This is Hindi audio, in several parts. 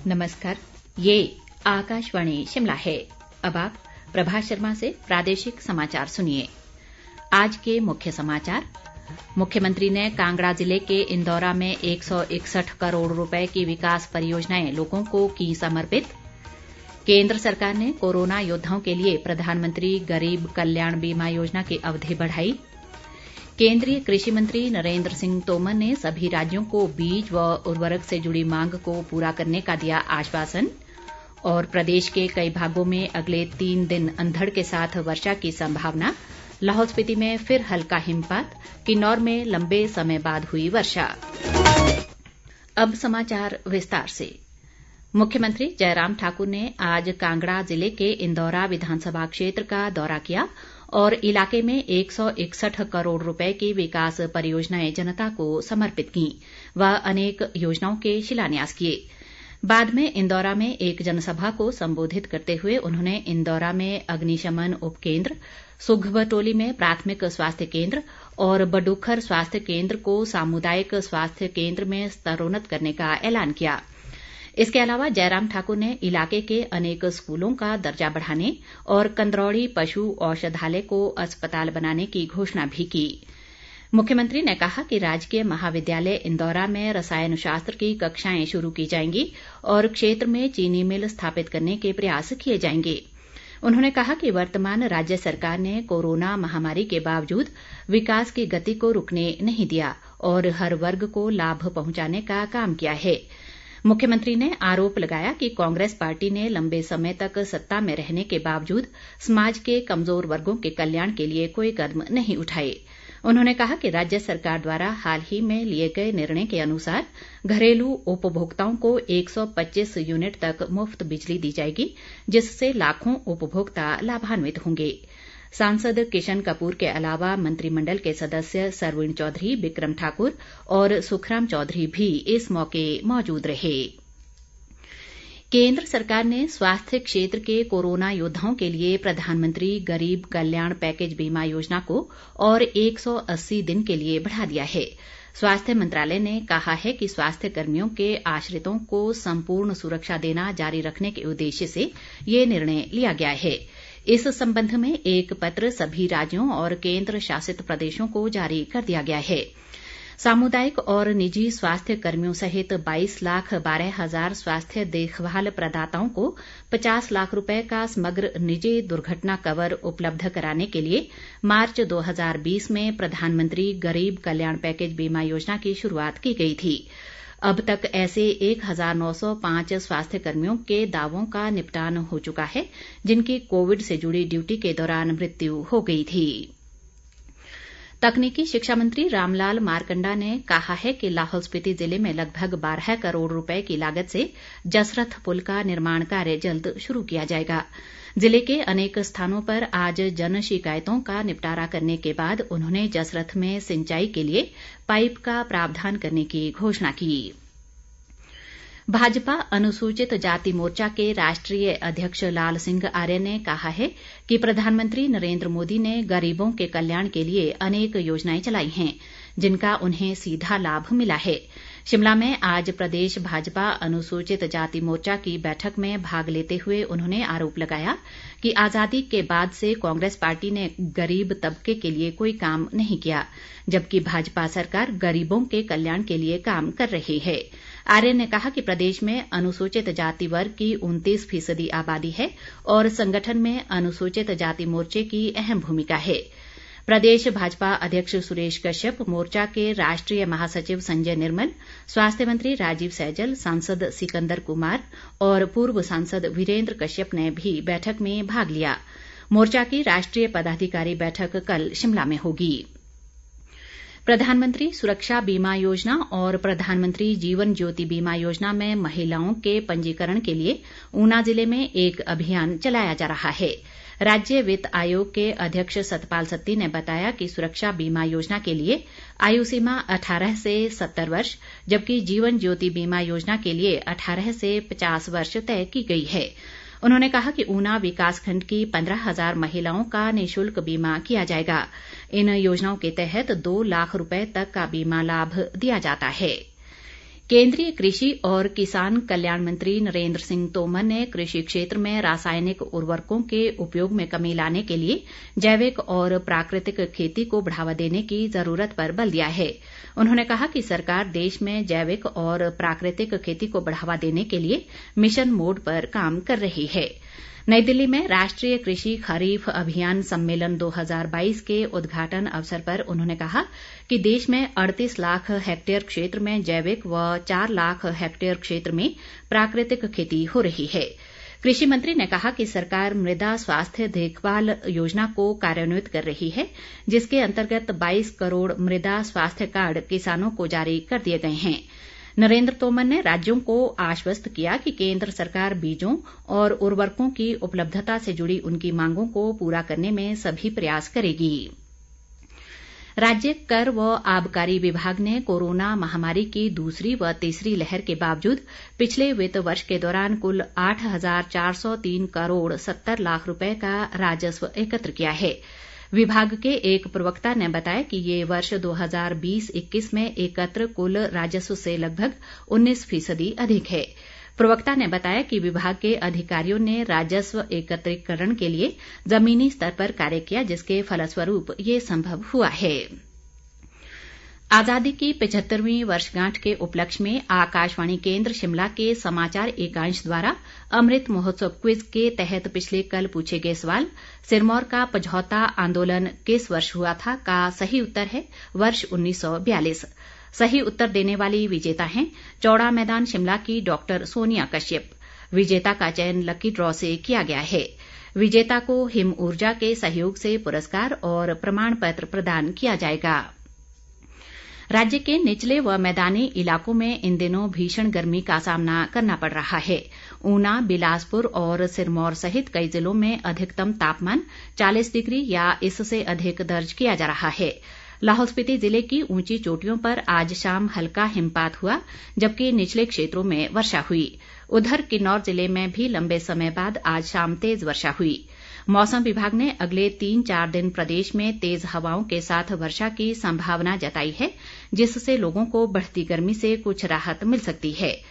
नमस्कार, ये आकाशवाणी शिमला है। अब आप प्रभा शर्मा से प्रादेशिक समाचार सुनिए। आज के मुख्य समाचार। मुख्यमंत्री ने कांगड़ा जिले के इंदौरा में 161 करोड़ रुपए की विकास परियोजनाएं लोगों को की समर्पित। केंद्र सरकार ने कोरोना योद्धाओं के लिए प्रधानमंत्री गरीब कल्याण बीमा योजना की अवधि बढ़ाई। केंद्रीय कृषि मंत्री नरेंद्र सिंह तोमर ने सभी राज्यों को बीज व उर्वरक से जुड़ी मांग को पूरा करने का दिया आश्वासन। और प्रदेश के कई भागों में अगले 3 दिन अंधड़ के साथ वर्षा की संभावना। लाहौल स्पीति में फिर हल्का हिमपात, किन्नौर में लंबे समय बाद हुई वर्षा। अब समाचार विस्तार से। मुख्यमंत्री जयराम ठाकुर ने आज कांगड़ा जिले के इंदौरा विधानसभा क्षेत्र का दौरा किया और इलाके में 161 करोड़ रुपए की विकास परियोजनाएं जनता को समर्पित की व अनेक योजनाओं के शिलान्यास किए। बाद में इंदौरा में एक जनसभा को संबोधित करते हुए उन्होंने इंदौरा में अग्निशमन उपकेंद्र, सुघबटोली में प्राथमिक स्वास्थ्य केंद्र और बडूखर स्वास्थ्य केंद्र को सामुदायिक स्वास्थ्य केंद्र में स्तरोन्नत करने का ऐलान किया। इसके अलावा जयराम ठाकुर ने इलाके के अनेक स्कूलों का दर्जा बढ़ाने और कंदरौड़ी पशु औषधालय को अस्पताल बनाने की घोषणा भी की। मुख्यमंत्री ने कहा कि राजकीय महाविद्यालय इंदौरा में रसायन शास्त्र की कक्षाएं शुरू की जाएंगी और क्षेत्र में चीनी मिल स्थापित करने के प्रयास किए जाएंगे। उन्होंने कहा कि वर्तमान राज्य सरकार ने कोरोना महामारी के बावजूद विकास की गति को रुकने नहीं दिया और हर वर्ग को लाभ पहुंचाने का काम किया है। मुख्यमंत्री ने आरोप लगाया कि कांग्रेस पार्टी ने लंबे समय तक सत्ता में रहने के बावजूद समाज के कमजोर वर्गों के कल्याण के लिए कोई कदम नहीं उठाए। उन्होंने कहा कि राज्य सरकार द्वारा हाल ही में लिए गए निर्णय के अनुसार घरेलू उपभोक्ताओं को 125 यूनिट तक मुफ्त बिजली दी जाएगी, जिससे लाखों उपभोक्ता लाभान्वित होंगे। सांसद किशन कपूर के अलावा मंत्रिमंडल के सदस्य सरवीण चौधरी, बिक्रम ठाकुर और सुखराम चौधरी भी इस मौके मौजूद रहे। केंद्र सरकार ने स्वास्थ्य क्षेत्र के कोरोना योद्धाओं के लिए प्रधानमंत्री गरीब कल्याण पैकेज बीमा योजना को और 180 दिन के लिए बढ़ा दिया है। स्वास्थ्य मंत्रालय ने कहा है कि स्वास्थ्य कर्मियों के आश्रितों को संपूर्ण सुरक्षा देना जारी रखने के उद्देश्य से ये निर्णय लिया गया है। इस संबंध में एक पत्र सभी राज्यों और केंद्र शासित प्रदेशों को जारी कर दिया गया है। सामुदायिक और निजी स्वास्थ्य कर्मियों सहित 22,12,000 स्वास्थ्य देखभाल प्रदाताओं को 50 लाख रुपए का समग्र निजी दुर्घटना कवर उपलब्ध कराने के लिए मार्च 2020 में प्रधानमंत्री गरीब कल्याण पैकेज बीमा योजना की शुरुआत की गई थी। अब तक ऐसे 1,905 स्वास्थ्य कर्मियों के दावों का निपटान हो चुका है, जिनकी कोविड से जुड़ी ड्यूटी के दौरान मृत्यु हो गई थी। तकनीकी शिक्षा मंत्री रामलाल मारकंडा ने कहा है कि लाहौल स्पीति जिले में लगभग 12 करोड़ रुपए की लागत से जसरथ पुल का निर्माण कार्य जल्द शुरू किया जाएगा। जिले के अनेक स्थानों पर आज जन शिकायतों का निपटारा करने के बाद उन्होंने जसरथ में सिंचाई के लिए पाइप का प्रावधान करने की घोषणा की। भाजपा अनुसूचित जाति मोर्चा के राष्ट्रीय अध्यक्ष लाल सिंह आर्य ने कहा है कि प्रधानमंत्री नरेंद्र मोदी ने गरीबों के कल्याण के लिए अनेक योजनाएं चलाई हैं, जिनका उन्हें सीधा लाभ मिला है। शिमला में आज प्रदेश भाजपा अनुसूचित जाति मोर्चा की बैठक में भाग लेते हुए उन्होंने आरोप लगाया कि आजादी के बाद से कांग्रेस पार्टी ने गरीब तबके के लिए कोई काम नहीं किया, जबकि भाजपा सरकार गरीबों के कल्याण के लिए काम कर रही है। आर्य ने कहा कि प्रदेश में अनुसूचित जाति वर्ग की 29% आबादी है और संगठन में अनुसूचित जाति मोर्चे की अहम भूमिका है। प्रदेश भाजपा अध्यक्ष सुरेश कश्यप, मोर्चा के राष्ट्रीय महासचिव संजय निर्मल, स्वास्थ्य मंत्री राजीव सैजल, सांसद सिकंदर कुमार और पूर्व सांसद वीरेंद्र कश्यप ने भी बैठक में भाग लिया। मोर्चा की राष्ट्रीय पदाधिकारी बैठक कल शिमला में होगी। प्रधानमंत्री सुरक्षा बीमा योजना और प्रधानमंत्री जीवन ज्योति बीमा योजना में महिलाओं के पंजीकरण के लिए ऊना जिले में एक अभियान चलाया जा रहा है। राज्य वित्त आयोग के अध्यक्ष सतपाल सत्ती ने बताया कि सुरक्षा बीमा योजना के लिए आयु सीमा 18 से 70 वर्ष, जबकि जीवन ज्योति बीमा योजना के लिए 18 से 50 वर्ष तय की गई है। उन्होंने कहा कि ऊना विकासखंड की 15,000 महिलाओं का निःशुल्क बीमा किया जाएगा। इन योजनाओं के तहत 2 लाख रुपए तक का बीमा लाभ दिया जाता है। केंद्रीय कृषि और किसान कल्याण मंत्री नरेंद्र सिंह तोमर ने कृषि क्षेत्र में रासायनिक उर्वरकों के उपयोग में कमी लाने के लिए जैविक और प्राकृतिक खेती को बढ़ावा देने की जरूरत पर बल दिया है। उन्होंने कहा कि सरकार देश में जैविक और प्राकृतिक खेती को बढ़ावा देने के लिए मिशन मोड पर काम कर रही है। नई दिल्ली में राष्ट्रीय कृषि खरीफ अभियान सम्मेलन 2022 के उद्घाटन अवसर पर उन्होंने कहा कि देश में 38 लाख हेक्टेयर क्षेत्र में जैविक व 4 लाख हेक्टेयर क्षेत्र में प्राकृतिक खेती हो रही है। कृषि मंत्री ने कहा कि सरकार मृदा स्वास्थ्य देखभाल योजना को कार्यान्वित कर रही है, जिसके अंतर्गत 22 करोड़ मृदा स्वास्थ्य कार्ड किसानों को जारी कर दिए गए हैं। नरेंद्र तोमर ने राज्यों को आश्वस्त किया कि केंद्र सरकार बीजों और उर्वरकों की उपलब्धता से जुड़ी उनकी मांगों को पूरा करने में सभी प्रयास करेगी। राज्य कर व आबकारी विभाग ने कोरोना महामारी की दूसरी व तीसरी लहर के बावजूद पिछले वित्त वर्ष के दौरान कुल 8,403 करोड़ 70 लाख रुपए का राजस्व एकत्र किया है। विभाग के एक प्रवक्ता ने बताया कि ये वर्ष 2020-21 में एकत्र कुल राजस्व से लगभग 19% अधिक है। प्रवक्ता ने बताया कि विभाग के अधिकारियों ने राजस्व एकत्रीकरण के लिए जमीनी स्तर पर कार्य किया, जिसके फलस्वरूप ये संभव हुआ है। आजादी की 75वीं वर्षगांठ के उपलक्ष्य में आकाशवाणी केंद्र शिमला के समाचार एकांश द्वारा अमृत महोत्सव क्विज के तहत पिछले कल पूछे गए सवाल सिरमौर का पझौता आंदोलन किस वर्ष हुआ था का सही उत्तर है वर्ष 1942। सही उत्तर देने वाली विजेता हैं चौड़ा मैदान शिमला की डॉक्टर सोनिया कश्यप। विजेता का चयन लकी ड्रॉ से किया गया है। विजेता को हिम ऊर्जा के सहयोग से पुरस्कार और प्रमाण पत्र प्रदान किया जाएगा। राज्य के निचले व मैदानी इलाकों में इन दिनों भीषण गर्मी का सामना करना पड़ रहा है। ऊना, बिलासपुर और सिरमौर सहित कई जिलों में अधिकतम तापमान 40 डिग्री या इससे अधिक दर्ज किया जा रहा है। लाहौल स्पीति जिले की ऊंची चोटियों पर आज शाम हल्का हिमपात हुआ, जबकि निचले क्षेत्रों में वर्षा हुई। उधर किन्नौर जिले में भी लंबे समय बाद आज शाम तेज वर्षा हुई। मौसम विभाग ने अगले 3-4 दिन प्रदेश में तेज हवाओं के साथ वर्षा की संभावना जताई है, जिससे लोगों को बढ़ती गर्मी से कुछ राहत मिल सकती है।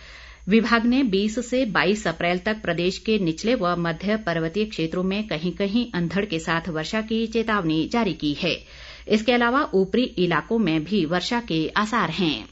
विभाग ने 20 से 22 अप्रैल तक प्रदेश के निचले व मध्य पर्वतीय क्षेत्रों में कहीं कहीं अंधड़ के साथ वर्षा की चेतावनी जारी की है। इसके अलावा ऊपरी इलाकों में भी वर्षा के आसार हैं।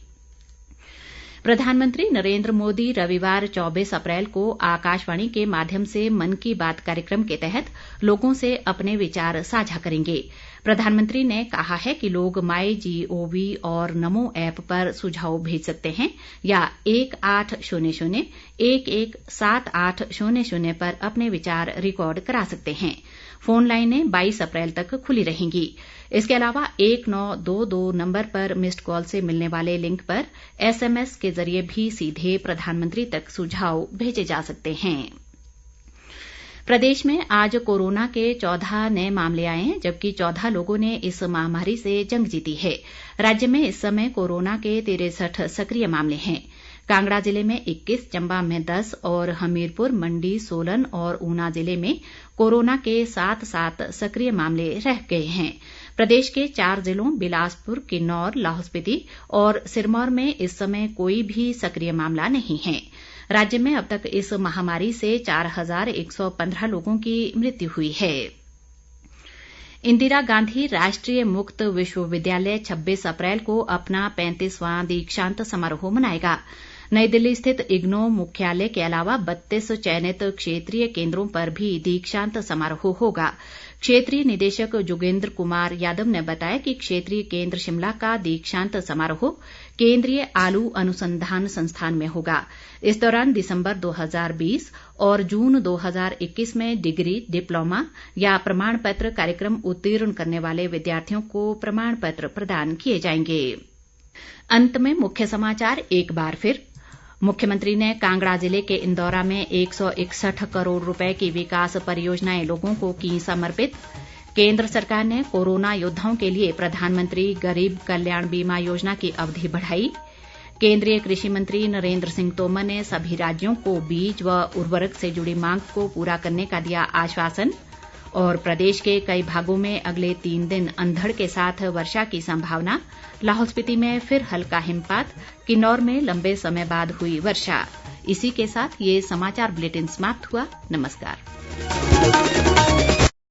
प्रधानमंत्री नरेंद्र मोदी रविवार 24 अप्रैल को आकाशवाणी के माध्यम से मन की बात कार्यक्रम के तहत लोगों से अपने विचार साझा करेंगे। प्रधानमंत्री ने कहा है कि लोग MyGov और नमो ऐप पर सुझाव भेज सकते हैं या 1800-117800 पर अपने विचार रिकॉर्ड करा सकते हैं। फोन लाइनें 22 अप्रैल तक खुली रहेंगी। इसके अलावा 1922 नंबर पर मिस्ड कॉल से मिलने वाले लिंक पर SMS के जरिए भी सीधे प्रधानमंत्री तक सुझाव भेजे जा सकते हैं। प्रदेश में आज कोरोना के 14 नए मामले आए हैं, जबकि 14 लोगों ने इस महामारी से जंग जीती है। राज्य में इस समय कोरोना के 63 सक्रिय मामले हैं। कांगड़ा जिले में 21, चंबा में 10 और हमीरपुर, मंडी, सोलन और ऊना जिले में कोरोना के 7 सक्रिय मामले रह गए हैं। प्रदेश के 4 जिलों बिलासपुर, किन्नौर, लाहौल स्पीति और सिरमौर में इस समय कोई भी सक्रिय मामला नहीं है। राज्य में अब तक इस महामारी से 4,115 लोगों की मृत्यु हुई है। इंदिरा गांधी राष्ट्रीय मुक्त विश्वविद्यालय 26 अप्रैल को अपना 35वां दीक्षांत समारोह मनाएगा। नई दिल्ली स्थित इग्नू मुख्यालय के अलावा 32 चयनित क्षेत्रीय केंद्रों पर भी दीक्षांत समारोह होगा। क्षेत्रीय निदेशक जोगेंद्र कुमार यादव ने बताया कि क्षेत्रीय केंद्र शिमला का दीक्षांत समारोह केंद्रीय आलू अनुसंधान संस्थान में होगा। इस दौरान दिसंबर 2020 और जून 2021 में डिग्री, डिप्लोमा या प्रमाण पत्र कार्यक्रम उत्तीर्ण करने वाले विद्यार्थियों को प्रमाण पत्र प्रदान किए जाएंगे। अंत में मुख्य समाचार एक बार फिर। मुख्यमंत्री ने कांगड़ा जिले के इंदौरा में 161 करोड़ रुपए की विकास परियोजनाएं लोगों को की समर्पित। केंद्र सरकार ने कोरोना योद्धाओं के लिए प्रधानमंत्री गरीब कल्याण बीमा योजना की अवधि बढ़ाई। केंद्रीय कृषि मंत्री नरेंद्र सिंह तोमर ने सभी राज्यों को बीज व उर्वरक से जुड़ी मांग को पूरा करने का दिया आश्वासन। और प्रदेश के कई भागों में अगले 3 दिन अंधड़ के साथ वर्षा की संभावना। लाहौल स्पीति में फिर हल्का हिमपात, किन्नौर में लंबे समय बाद हुई वर्षा। इसी के साथ ये समाचार बुलेटिन समाप्त हुआ। नमस्कार।